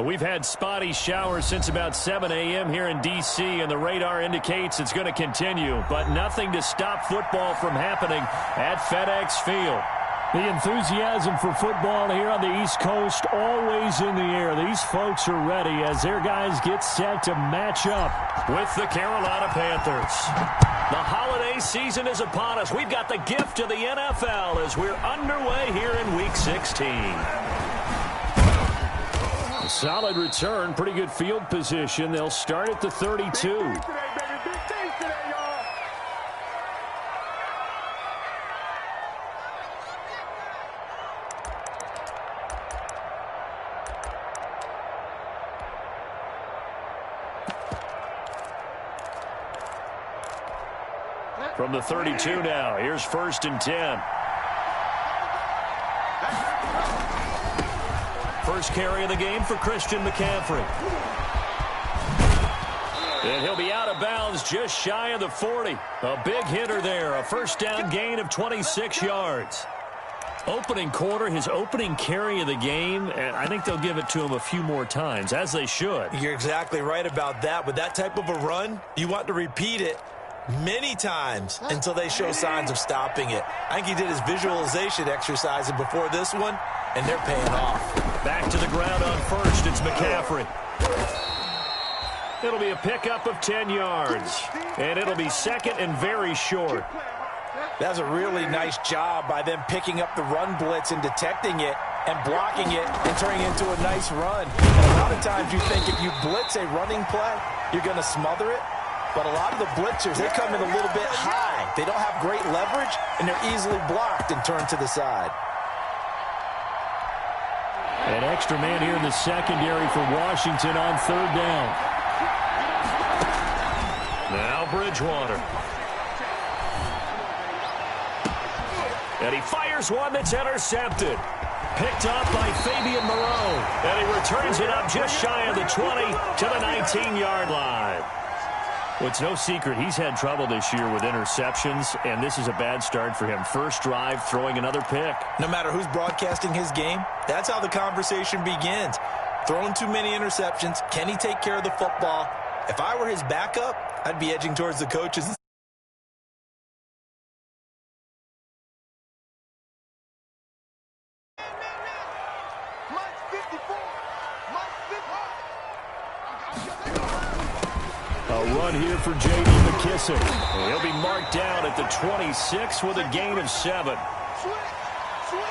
We've had spotty showers since about 7 a.m. here in D.C., and the radar indicates it's going to continue, but nothing to stop football from happening at FedEx Field. The enthusiasm for football here on the East Coast always in the air. These folks are ready as their guys get set to match up with the Carolina Panthers. The holiday season is upon us. We've got the gift of the NFL as we're underway here in Week 16. Solid return, pretty good field position. They'll start at the 32. From the 32 now, here's 1st and 10. First carry of the game for Christian McCaffrey. And he'll be out of bounds just shy of the 40. A big hitter there, a first down gain of 26 yards. Opening quarter, his opening carry of the game, and I think they'll give it to him a few more times, as they should. You're exactly right about that. With that type of a run, you want to repeat it many times until they show signs of stopping it. I think he did his visualization exercise before this one, and they're paying off. Back to the ground on first, it's McCaffrey. It'll be a pickup of 10 yards, and it'll be second and very short. That's a really nice job by them picking up the run blitz and detecting it and blocking it and turning it into a nice run. And a lot of times you think if you blitz a running play, you're going to smother it. But a lot of the blitzers, they come in a little bit high. They don't have great leverage, and they're easily blocked and turned to the side. An extra man here in the secondary for Washington on 3rd down. Now Bridgewater. And he fires one that's intercepted. Picked up by Fabian Moreau. And he returns it up just shy of the 20 to the 19-yard line. Well, it's no secret he's had trouble this year with interceptions, and this is a bad start for him. First drive, throwing another pick. No matter who's broadcasting his game, that's how the conversation begins. Throwing too many interceptions. Can he take care of the football? If I were his backup, I'd be edging towards the coaches. Run here for J.D. McKissick. He'll be marked down at the 26 with a gain of 7.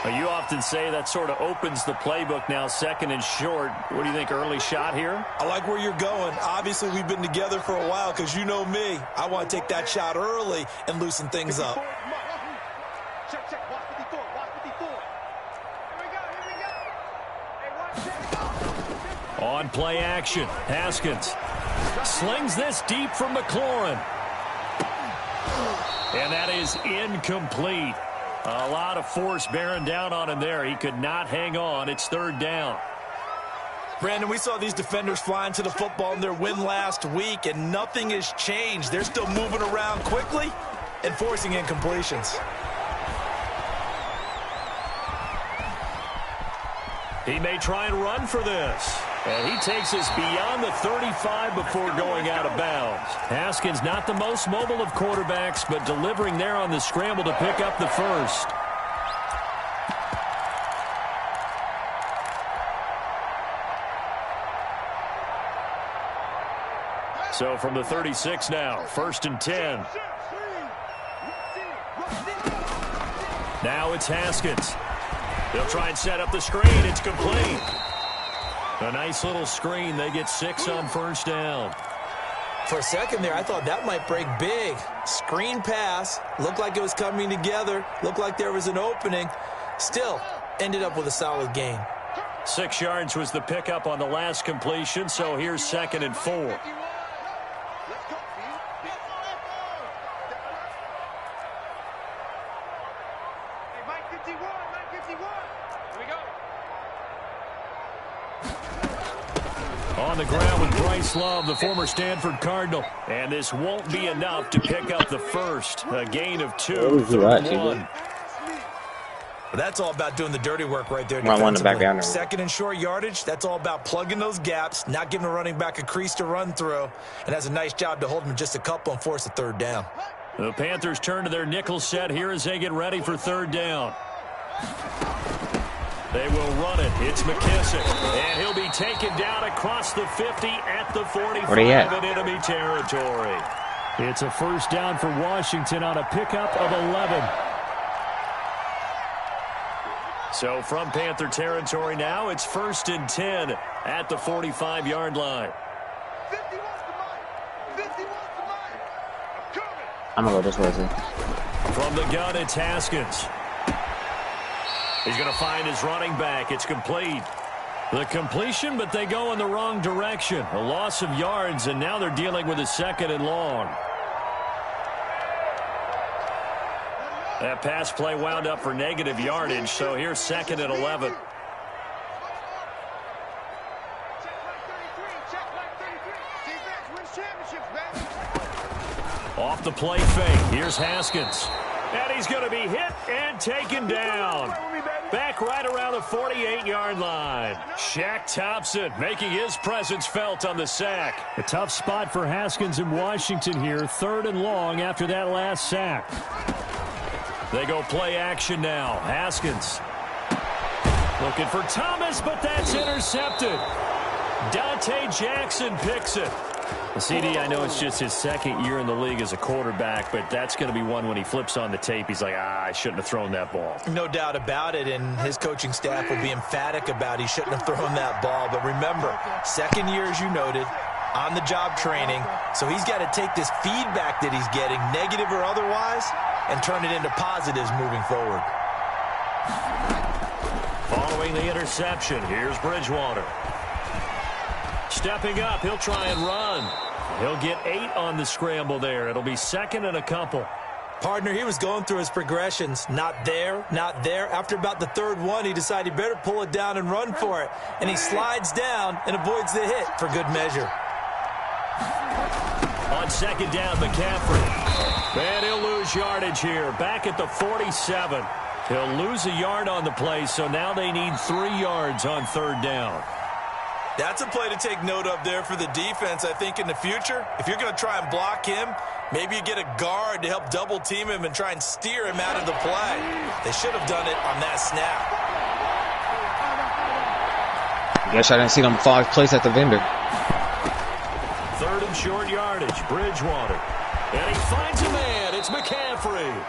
You often say that sort of opens the playbook now, second and short. What do you think, early shot here? I like where you're going. Obviously, we've been together for a while because you know me. I want to take that shot early and loosen things up. On play action, Haskins slings this deep from McLaurin. And that is incomplete. A lot of force bearing down on him there. He could not hang on. It's 3rd down. Brandon, we saw these defenders flying to the football in their win last week, and nothing has changed. They're still moving around quickly and forcing incompletions. He may try and run for this. And he takes us beyond the 35 before going out of bounds. Haskins not the most mobile of quarterbacks, but delivering there on the scramble to pick up the first. So from the 36 now, 1st and 10. Now it's Haskins. They'll try and set up the screen. It's complete. A nice little screen. They get 6 on 1st down. For a second there, I thought that might break big. Screen pass. Looked like it was coming together. Looked like there was an opening. Still, ended up with a solid gain. 6 yards was the pickup on the last completion, so here's 2nd and 4. On the ground with Bryce Love, the former Stanford Cardinal. And this won't be enough to pick up the first. A gain of 2, 3rd and 1. That's all about doing the dirty work right there. I want to back down there. Second and short yardage, that's all about plugging those gaps, not giving the running back a crease to run through, and has a nice job to hold him just a couple and force a third down. The Panthers turn to their nickel set here as they get ready for third down. They will run it. It's McKissick. And he'll be taken down across the 50 at the 45 in enemy territory. It's a first down for Washington on a pickup of 11. So from Panther territory now, it's 1st and 10 at the 45-yard line. I'm going to go this way, too. From the gun, it's Haskins. He's going to find his running back. It's complete. The completion, but they go in the wrong direction. A loss of yards, and now they're dealing with a 2nd and long. That pass play wound up for negative yardage, so here's 2nd and 11. Off the play fake. Here's Haskins. And he's going to be hit and taken down. Back right around the 48-yard line. Shaq Thompson making his presence felt on the sack. A tough spot for Haskins in Washington here. 3rd and long after that last sack. They go play action now. Haskins looking for Thomas, but that's intercepted. Dante Jackson picks it. CD, I know it's just his 2nd year in the league as a quarterback, but that's going to be one when he flips on the tape. He's like, I shouldn't have thrown that ball. No doubt about it, and his coaching staff will be emphatic about he shouldn't have thrown that ball. But remember, 2nd year, as you noted, on-the-job training, so he's got to take this feedback that he's getting, negative or otherwise, and turn it into positives moving forward. Following the interception, here's Bridgewater. Stepping up, he'll try and run. He'll get 8 on the scramble there. It'll be 2nd and a couple. Partner, he was going through his progressions. Not there, not there. After about the 3rd one, he decided he better pull it down and run for it. And he slides down and avoids the hit for good measure. On 2nd down, McCaffrey. And he'll lose yardage here. Back at the 47. He'll lose a yard on the play, so now they need 3 yards on 3rd down. That's a play to take note of there for the defense, I think, in the future. If you're going to try and block him, maybe you get a guard to help double-team him and try and steer him out of the play. They should have done it on that snap. I guess I didn't see them place at the vendor. 3rd and short yardage, Bridgewater. And he finds a man. It's McCaffrey.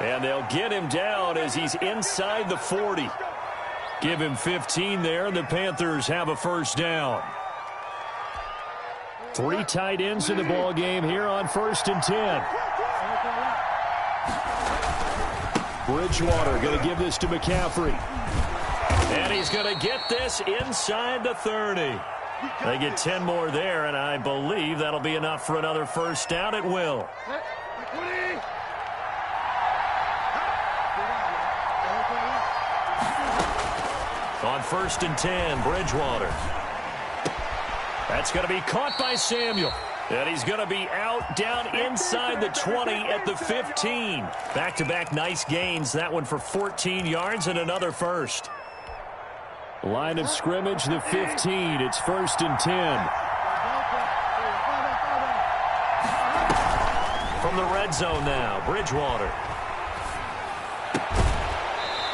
And they'll get him down as he's inside the 40. Give him 15 there, and the Panthers have a first down. 3 tight ends in the ball game here on 1st and 10. Bridgewater going to give this to McCaffrey. And he's going to get this inside the 30. They get 10 more there, and I believe that'll be enough for another first down. It will. On 1st and 10, Bridgewater. That's going to be caught by Samuel. And he's going to be out down inside the 20 at the 15. Back-to-back nice gains. That one for 14 yards and another first. Line of scrimmage, the 15. It's 1st and 10. From the red zone now, Bridgewater.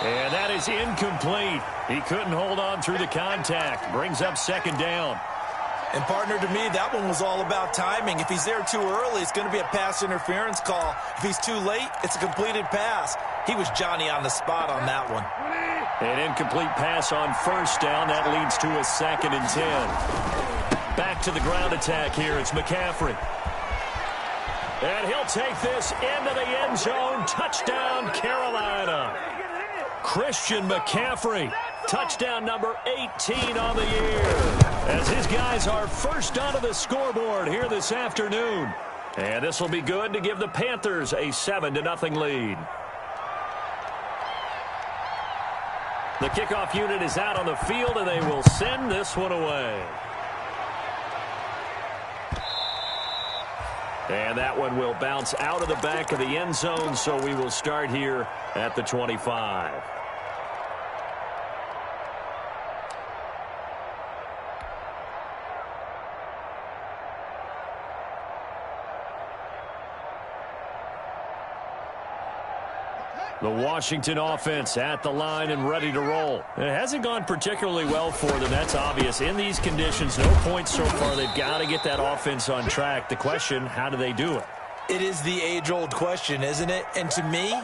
And that is incomplete. He couldn't hold on through the contact. Brings up 2nd down. And, partner, to me, that one was all about timing. If he's there too early, it's going to be a pass interference call. If he's too late, it's a completed pass. He was Johnny on the spot on that one. An incomplete pass on 1st down. That leads to a 2nd and 10. Back to the ground attack here. It's McCaffrey. And he'll take this into the end zone. Touchdown, Carolina. Christian McCaffrey, touchdown number 18 on the year, as his guys are first onto the scoreboard here this afternoon. And this will be good to give the Panthers a 7-0 lead. The kickoff unit is out on the field, and they will send this one away. And that one will bounce out of the back of the end zone, so we will start here at the 25. The Washington offense at the line and ready to roll. It hasn't gone particularly well for them. That's obvious. In these conditions, no points so far. They've got to get that offense on track. The question, how do they do it? It is the age-old question, isn't it? And to me,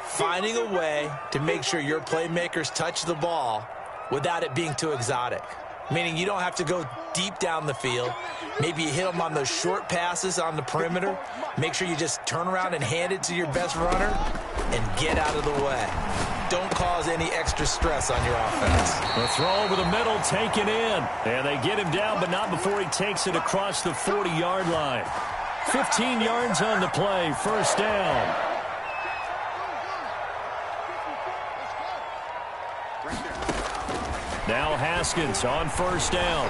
finding a way to make sure your playmakers touch the ball without it being too exotic. Meaning you don't have to go deep down the field. Maybe you hit them on those short passes on the perimeter. Make sure you just turn around and hand it to your best runner and get out of the way. Don't cause any extra stress on your offense. The throw over the middle taken in. And they get him down, but not before he takes it across the 40-yard line. 15 yards on the play, first down. Now Haskins on first down.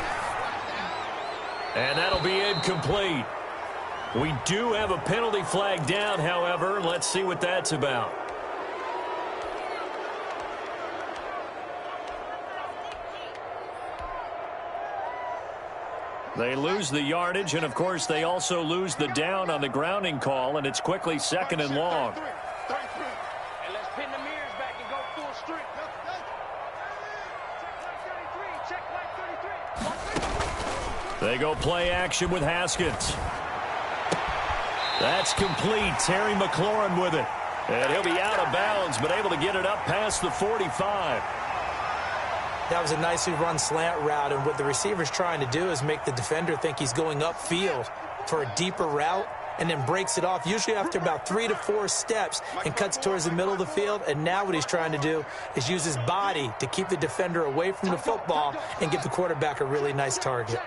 And that'll be incomplete. We do have a penalty flag down, however. Let's see what that's about. They lose the yardage, and of course they also lose the down on the grounding call, and it's quickly second and long. They go play action with Haskins. That's complete. Terry McLaurin with it. And he'll be out of bounds, but able to get it up past the 45. That was a nicely run slant route, and what the receiver's trying to do is make the defender think he's going upfield for a deeper route, and then breaks it off, usually after about 3 to 4 steps, and cuts towards the middle of the field. And now what he's trying to do is use his body to keep the defender away from the football and give the quarterback a really nice target.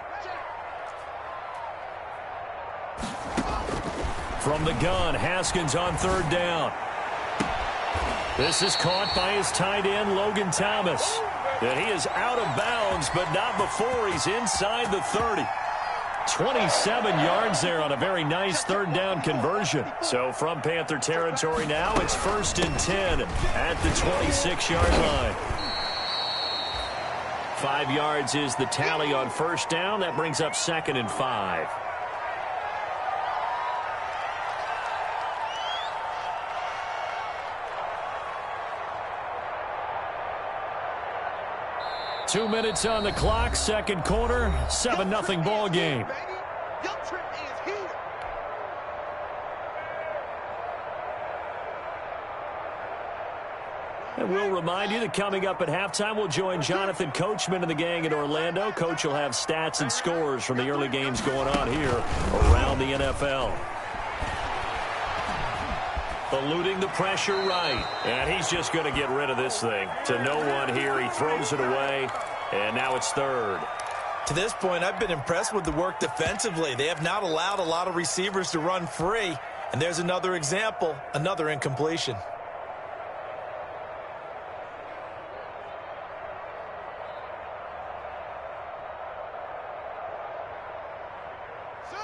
From the gun, Haskins on third down. This is caught by his tight end, Logan Thomas. And he is out of bounds, but not before he's inside the 30. 27 yards there on a very nice third down conversion. So from Panther territory now, it's 1st and 10 at the 26-yard line. 5 yards is the tally on first down. That brings up 2nd and 5. Two minutes on the clock, second quarter, 7-0 ball game. And we'll remind you that coming up at halftime, we'll join Jonathan Coachman and the gang in Orlando. Coach will have stats and scores from the early games going on here around the NFL. Eluding the pressure right. And he's just going to get rid of this thing. To no one here. He throws it away. And now it's third. To this point, I've been impressed with the work defensively. They have not allowed a lot of receivers to run free. And there's another example, another incompletion.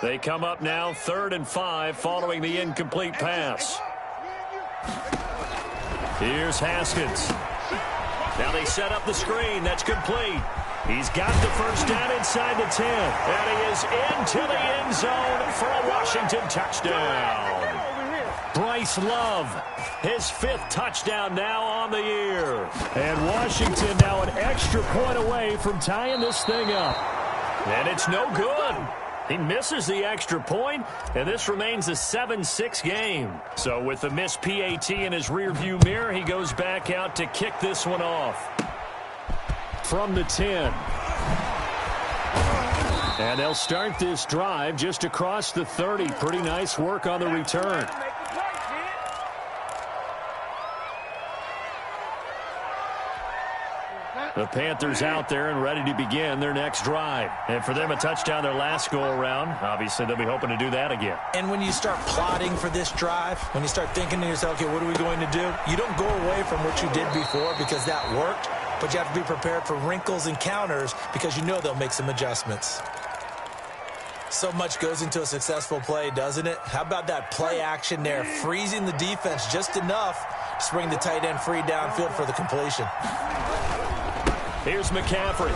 They come up now 3rd and 5 following the incomplete pass. Here's Haskins. Now they set up the screen. That's complete. He's got the first down inside the 10. And he is into the end zone for a Washington touchdown. Bryce Love, his 5th touchdown now on the year. And Washington now an extra point away from tying this thing up. And it's no good. He misses the extra point, and this remains a 7-6 game. So with the missed PAT in his rearview mirror, he goes back out to kick this one off. From the 10. And they'll start this drive just across the 30. Pretty nice work on the return. The Panthers out there and ready to begin their next drive. And for them, a touchdown their last go-around. Obviously, they'll be hoping to do that again. And when you start plotting for this drive, when you start thinking to yourself, okay, what are we going to do? You don't go away from what you did before because that worked, but you have to be prepared for wrinkles and counters because you know they'll make some adjustments. So much goes into a successful play, doesn't it? How about that play action there, freezing the defense just enough to bring the tight end free downfield for the completion. Here's McCaffrey.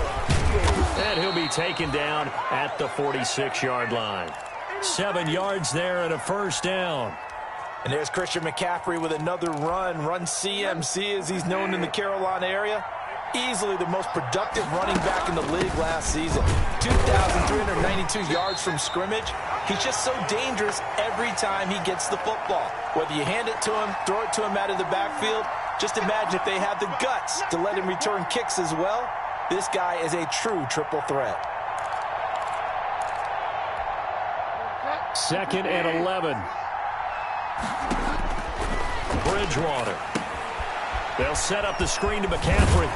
And he'll be taken down at the 46-yard line. 7 yards there and a first down. And there's Christian McCaffrey with another run CMC as he's known in the Carolina area. Easily the most productive running back in the league last season. 2,392 yards from scrimmage. He's just so dangerous every time he gets the football. Whether you hand it to him, throw it to him out of the backfield, just imagine if they have the guts to let him return kicks as well. This guy is a true triple threat. 2nd and 11. Bridgewater. They'll set up the screen to McCaffrey.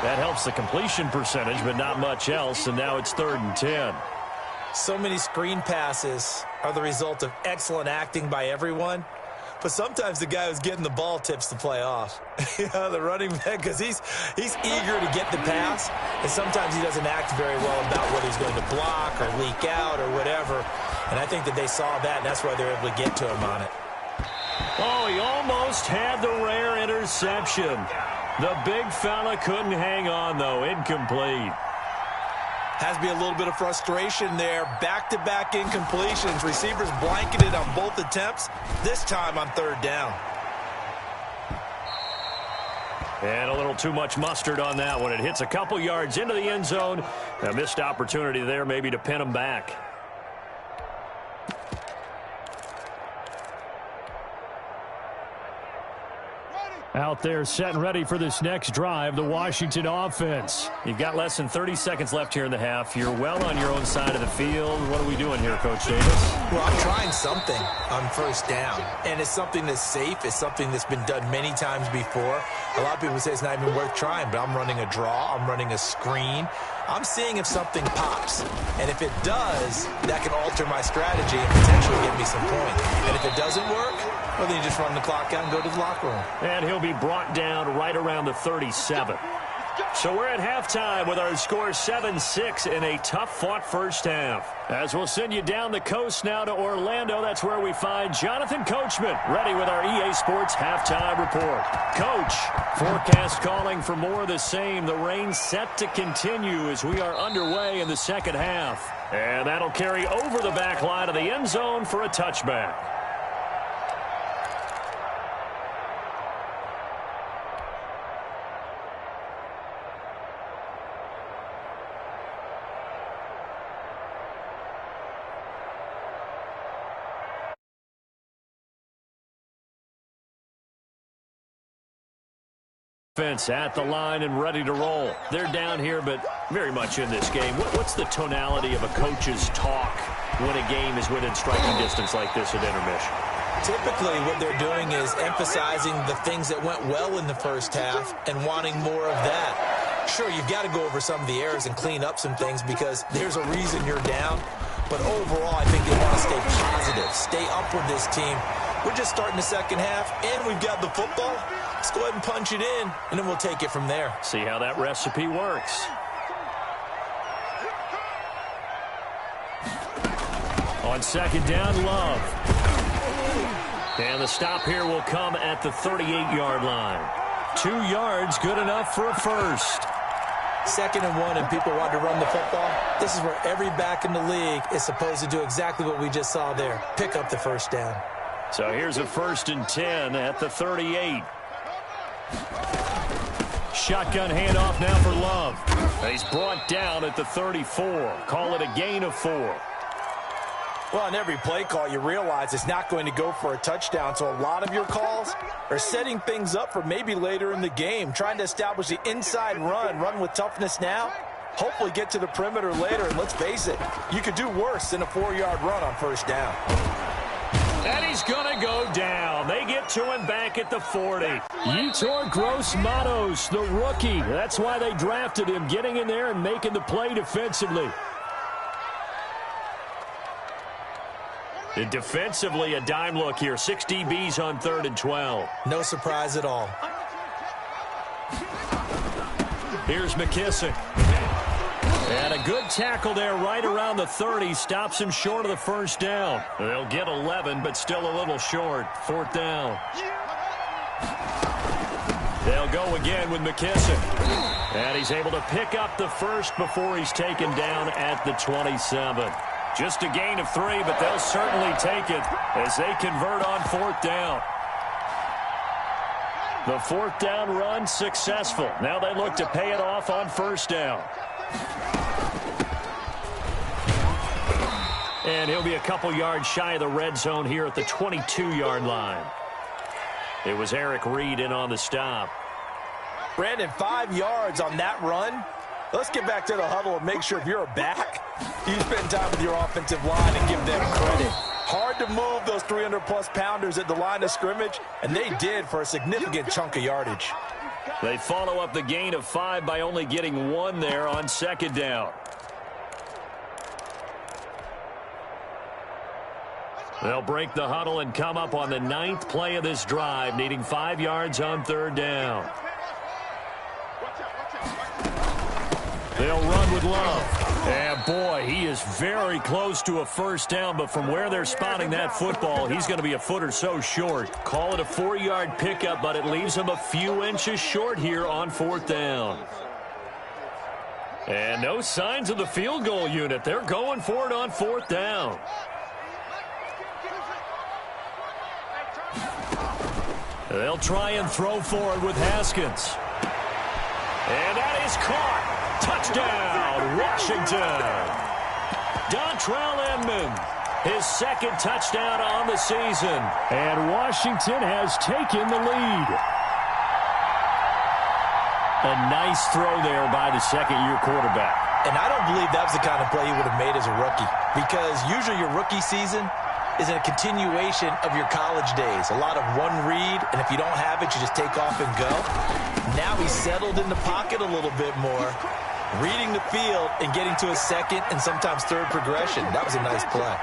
That helps the completion percentage, but not much else, and now it's 3rd and 10. So many screen passes are the result of excellent acting by everyone, but sometimes the guy who's getting the ball tips the play off. The running back, because he's eager to get the pass, and sometimes he doesn't act very well about whether he's going to block or leak out or whatever, and I think that they saw that, and that's why they're able to get to him on it. Oh, he almost had the rare interception. The big fella couldn't hang on, though. Incomplete. Has to be a little bit of frustration there. Back-to-back incompletions. Receivers blanketed on both attempts, this time on 3rd down. And a little too much mustard on that one. It hits a couple yards into the end zone. A missed opportunity there maybe to pin him back. Out there set and ready for this next drive, the Washington offense. You've got less than 30 seconds left here in the half. You're well on your own side of the field. What are we doing here, Coach Davis? Well, I'm trying something on 1st down, and it's something that's safe. It's something that's been done many times before. A lot of people say it's not even worth trying, but I'm running a draw. I'm running a screen. I'm seeing if something pops, and if it does, that can alter my strategy and potentially get me some points. And if it doesn't work, well, then you just run the clock out and go to the locker room. And he'll be brought down right around the 37. So we're at halftime with our score 7-6 in a tough-fought first half. As we'll send you down the coast now to Orlando, that's where we find Jonathan Coachman, ready with our EA Sports halftime report. Coach, forecast calling for more of the same. The rain set to continue as we are underway in the second half. And that'll carry over the back line of the end zone for a touchback. At the line and ready to roll. They're down here, but very much in this game. What's the tonality of a coach's talk when a game is within striking distance like this at intermission? Typically, what they're doing is emphasizing the things that went well in the first half and wanting more of that. Sure, you've got to go over some of the errors and clean up some things because there's a reason you're down. But overall, I think they want to stay positive, stay up with this team. We're just starting the second half, and we've got the football. Let's go ahead and punch it in, and then we'll take it from there. See how that recipe works. On 2nd down, Love. And the stop here will come at the 38-yard line. 2 yards, good enough for a first. 2nd and 1, and people want to run the football. This is where every back in the league is supposed to do exactly what we just saw there. Pick up the 1st down. So here's a 1st and 10 at the 38. Shotgun handoff now for Love. And he's brought down at the 34. Call it a gain of 4. Well, on every play call, you realize it's not going to go for a touchdown. So a lot of your calls are setting things up for maybe later in the game, trying to establish the inside run with toughness now. Hopefully get to the perimeter later. And let's face it, you could do worse than a 4-yard run on 1st down. And he's going to go down. They get to him back at the 40. Yetur Gross-Matos, the rookie. That's why they drafted him, getting in there and making the play defensively. And defensively, a dime look here. 6 DBs on 3rd and 12. No surprise at all. Here's McKissick. And a good tackle there right around the 30. Stops him short of the 1st down. They'll get 11, but still a little short. 4th down. They'll go again with McKissick. And he's able to pick up the first before he's taken down at the 27. Just a gain of 3, but they'll certainly take it as they convert on 4th down. The 4th down run successful. Now they look to pay it off on 1st down. And he'll be a couple yards shy of the red zone here at the 22-yard line. It was Eric Reed in on the stop. Brandon, 5 yards on that run. Let's get back to the huddle and make sure if you're a back, you spend time with your offensive line and give them credit. Hard to move those 300-plus pounders at the line of scrimmage, and they did for a significant chunk of yardage. They follow up the gain of 5 by only getting 1 there on 2nd down. They'll break the huddle and come up on the 9th play of this drive, needing 5 yards on 3rd down. They'll run with Love. And, boy, he is very close to a 1st down, but from where they're spotting that football, he's going to be a foot or so short. Call it a 4-yard pickup, but it leaves him a few inches short here on 4th down. And no signs of the field goal unit. They're going for it on 4th down. They'll try and throw forward with Haskins. And that is caught. Touchdown, Washington. Dontrell Inman, his 2nd touchdown on the season. And Washington has taken the lead. A nice throw there by the 2nd-year quarterback. And I don't believe that was the kind of play he would have made as a rookie, because usually your rookie season is a continuation of your college days. A lot of one read, and if you don't have it, you just take off and go. Now he's settled in the pocket a little bit more, reading the field and getting to a 2nd and sometimes 3rd progression. That was a nice play.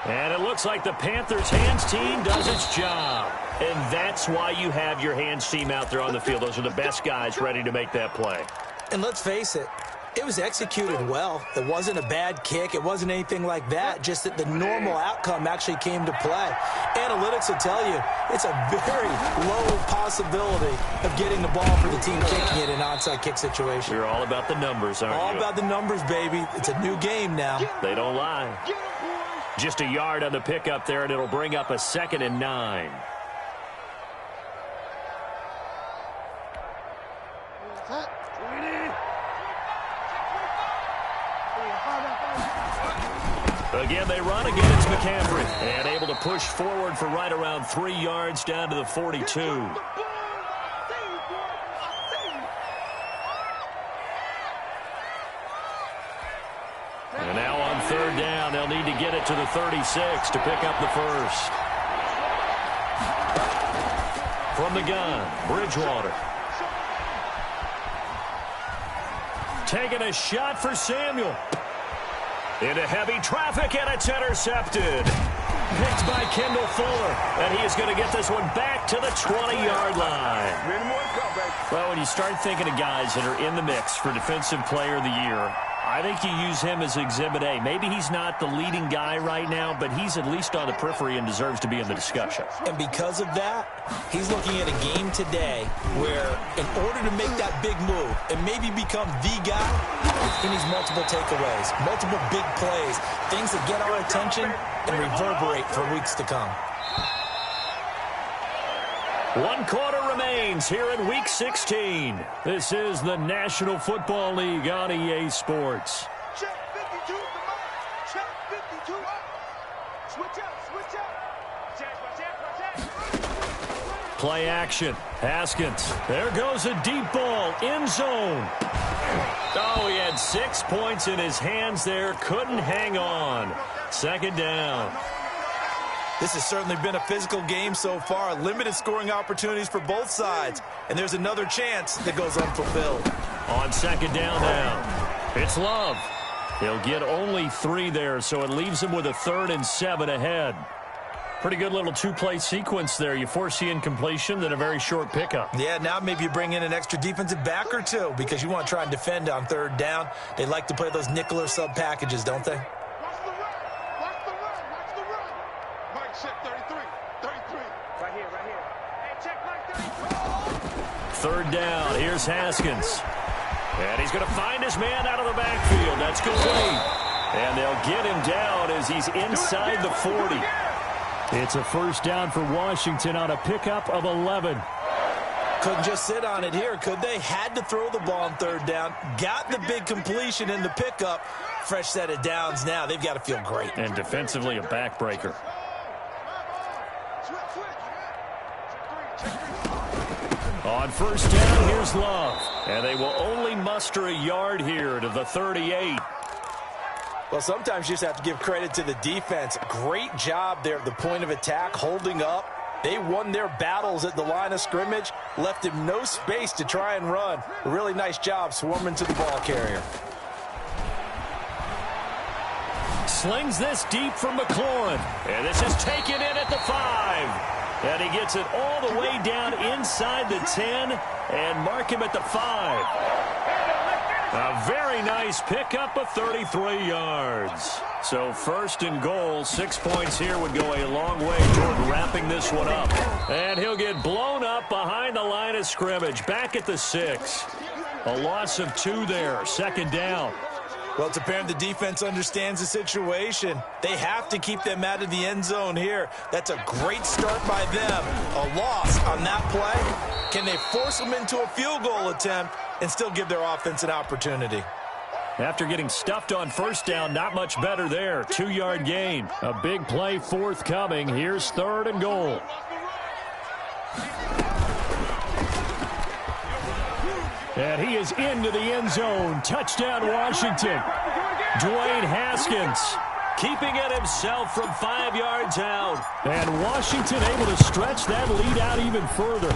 And it looks like the Panthers' hands team does its job. And that's why you have your hands team out there on the field. Those are the best guys ready to make that play. And let's face it, it was executed well. It wasn't a bad kick. It wasn't anything like that, just that the normal outcome actually came to play. Analytics will tell you it's a very low possibility of getting the ball for the team kicking it in an onside kick situation. You're all about the numbers, aren't you? All about the numbers, baby. It's a new game now. They don't lie. Just a yard on the pickup there, and it'll bring up a 2nd and 9. Again, they run. Again, it's McCaffrey. And able to push forward for right around 3 yards down to the 42. And now on 3rd down, they'll need to get it to the 36 to pick up the 1st. From the gun, Bridgewater. Taking a shot for Samuel. Into heavy traffic, and it's intercepted. Picked by Kendall Fuller, and he is going to get this one back to the 20-yard line. Well, when you start thinking of guys that are in the mix for Defensive Player of the Year, I think you use him as Exhibit A. Maybe he's not the leading guy right now, but he's at least on the periphery and deserves to be in the discussion. And because of that, he's looking at a game today where in order to make that big move and maybe become the guy, he needs multiple takeaways, multiple big plays, things that get our attention and reverberate for weeks to come. 1 quarter remains here in Week 16. This is the National Football League on EA Sports. Check 52, check 52. Switch up. Check. Play action. Haskins. There goes a deep ball. End zone. Oh, he had 6 points in his hands there. Couldn't hang on. 2nd down. This has certainly been a physical game so far. Limited scoring opportunities for both sides. And there's another chance that goes unfulfilled. On 2nd down now. It's Love. He'll get only 3 there, so it leaves him with a 3rd and 7 ahead. Pretty good little 2-play sequence there. You force the incompletion, then a very short pickup. Yeah, now maybe you bring in an extra defensive back or two because you want to try and defend on 3rd down. They like to play those nickel or sub packages, don't they? Check 33. 33. Right here. Hey, check like 33. Third down. Here's Haskins. And he's going to find his man out of the backfield. That's complete. And they'll get him down as he's inside the 40. It's a first down for Washington on a pickup of 11. Couldn't just sit on it here, could they? Had to throw the ball on third down. Got the big completion in the pickup. Fresh set of downs now. They've got to feel great. And defensively, a backbreaker. On first down, here's Love. And they will only muster a yard here to the 38. Well, sometimes you just have to give credit to the defense. Great job there at the point of attack, holding up. They won their battles at the line of scrimmage, left him no space to try and run. A really nice job swarming to the ball carrier. Slings this deep from McLaurin. And this is taken in at the 5. And he gets it all the way down inside the 10 and mark him at the 5. A very nice pickup of 33 yards. So first and goal, 6 points here would go a long way toward wrapping this one up. And he'll get blown up behind the line of scrimmage, back at the 6. A loss of 2 there, second down. Well, it's apparent the defense understands the situation. They have to keep them out of the end zone here. That's a great start by them. A loss on that play. Can they force them into a field goal attempt and still give their offense an opportunity? After getting stuffed on first down, not much better there. 2-yard gain. A big play forthcoming. Here's third and goal. And he is into the end zone. Touchdown, Washington. Dwayne Haskins keeping it himself from 5 yards out. And Washington able to stretch that lead out even further.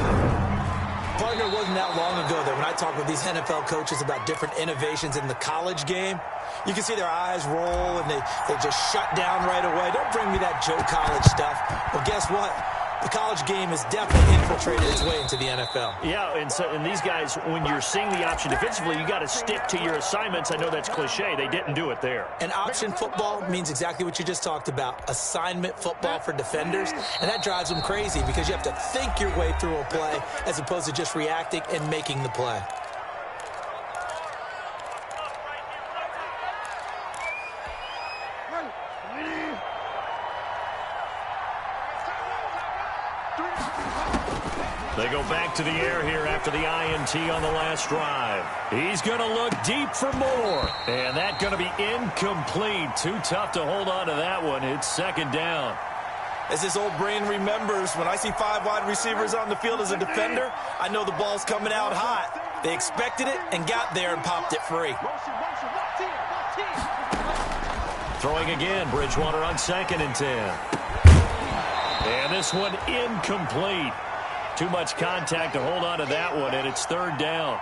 Partner, it wasn't that long ago that when I talk with these NFL coaches about different innovations in the college game, you can see their eyes roll and they just shut down right away. Don't bring me that Joe College stuff. Well, guess what? The college game has definitely infiltrated its way into the NFL. Yeah, and these guys, when you're seeing the option defensively, you got to stick to your assignments. I know that's cliche. They didn't do it there. And option football means exactly what you just talked about, assignment football for defenders. And that drives them crazy because you have to think your way through a play as opposed to just reacting and making the play. They go back to the air here after the INT on the last drive. He's going to look deep for more. And that's going to be incomplete. Too tough to hold on to that one. It's second down. As this old brain remembers, when I see 5 wide receivers on the field as a defender, I know the ball's coming out hot. They expected it and got there and popped it free. Throwing again, Bridgewater on 2nd and 10. And this one incomplete. Too much contact to hold on to that one, and it's third down.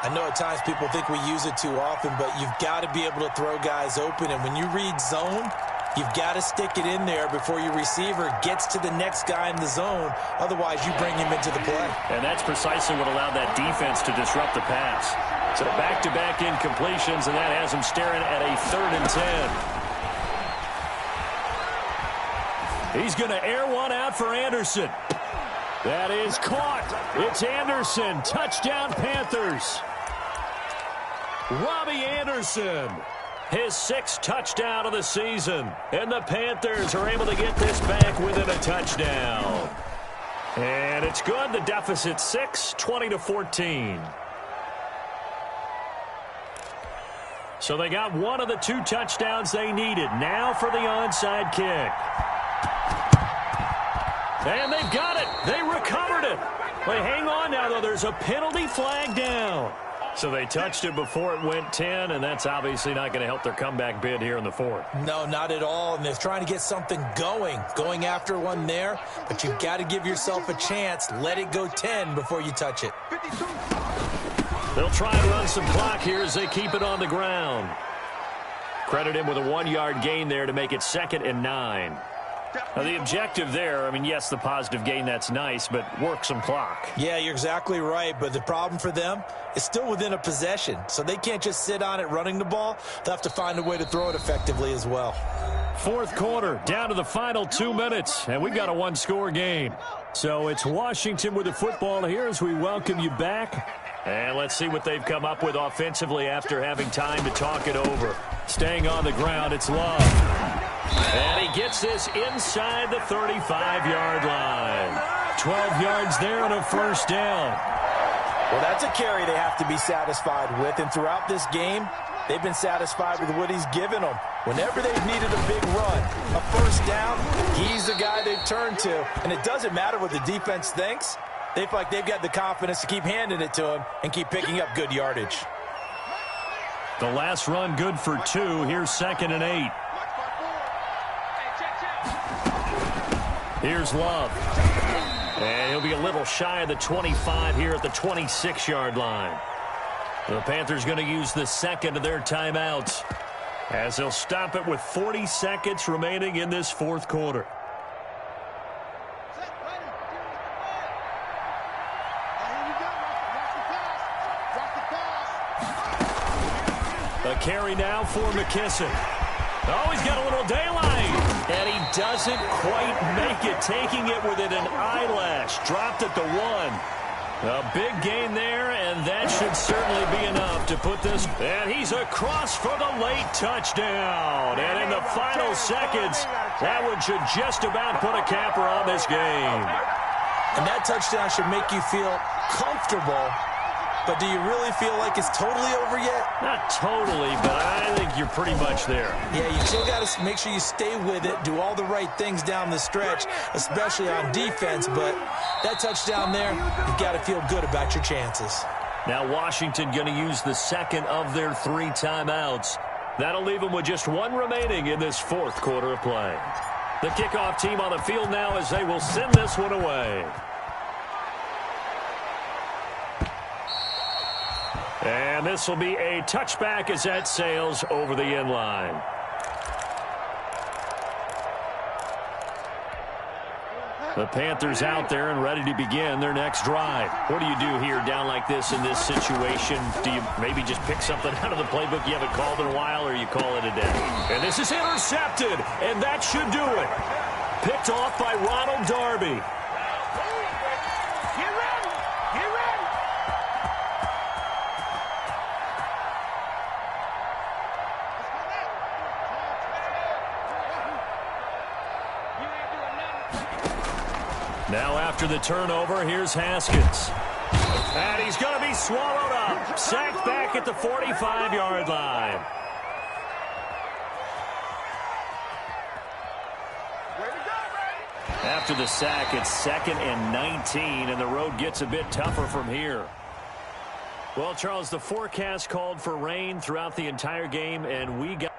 I know at times people think we use it too often, but you've got to be able to throw guys open. And when you read zone, you've got to stick it in there before your receiver gets to the next guy in the zone. Otherwise, you bring him into the play. And that's precisely what allowed that defense to disrupt the pass. So back-to-back incompletions, and that has him staring at a 3rd and 10. He's going to air one out for Anderson. That is caught. It's Anderson. Touchdown, Panthers. Robbie Anderson. His 6th touchdown of the season. And the Panthers are able to get this back within a touchdown. And it's good. The deficit 6, 20-14. So they got one of the 2 touchdowns they needed. Now for the onside kick. And they've got it. They recovered it. Wait, hang on now, though. There's a penalty flag down. So they touched it before it went 10, and that's obviously not going to help their comeback bid here in the 4th. No, not at all. And they're trying to get something going after one there. But you've got to give yourself a chance. Let it go 10 before you touch it. They'll try and run some clock here as they keep it on the ground. Credit him with a 1-yard gain there to make it 2nd and 9. Now, the objective there, I mean, yes, the positive gain, that's nice, but work some clock. Yeah, you're exactly right, but the problem for them is still within a possession, so they can't just sit on it running the ball. They'll have to find a way to throw it effectively as well. Fourth quarter, down to the final 2 minutes, and we've got a one-score game. So it's Washington with the football here as we welcome you back. And let's see what they've come up with offensively after having time to talk it over. Staying on the ground, it's Love. And he gets this inside the 35-yard line. 12 yards there and a first down. Well, that's a carry they have to be satisfied with, and throughout this game, they've been satisfied with what he's given them. Whenever they've needed a big run, a first down, he's the guy they've turned to. And it doesn't matter what the defense thinks. They feel like they've got the confidence to keep handing it to him and keep picking up good yardage. The last run good for 2. Here's 2nd and 8. Here's Love. And he'll be a little shy of the 25 here at the 26-yard line. The Panthers going to use the second of their timeouts as they'll stop it with 40 seconds remaining in this fourth quarter. A carry now for McKissick. Oh, he's got a little daylight. And he doesn't quite make it, taking it within an eyelash. Dropped at the 1. A big gain there, and that should certainly be enough to put this. And he's across for the late touchdown. And in the final seconds, that one should just about put a capper on this game. And that touchdown should make you feel comfortable. But do you really feel like it's totally over yet? Not totally, but I think you're pretty much there. Yeah, you still got to make sure you stay with it, do all the right things down the stretch, especially on defense. But that touchdown there, you've got to feel good about your chances. Now Washington going to use the second of their 3 timeouts. That'll leave them with just 1 remaining in this fourth quarter of play. The kickoff team on the field now as they will send this one away. And this will be a touchback as that sails over the end line. The Panthers out there and ready to begin their next drive. What do you do here down like this in this situation? Do you maybe just pick something out of the playbook you haven't called in a while, or you call it a day? And this is intercepted, and that should do it. Picked off by Ronald Darby. Now after the turnover, here's Haskins. And he's going to be swallowed up. Sacked back at the 45-yard line. After the sack, it's 2nd and 19, and the road gets a bit tougher from here. Well, Charles, the forecast called for rain throughout the entire game, and we got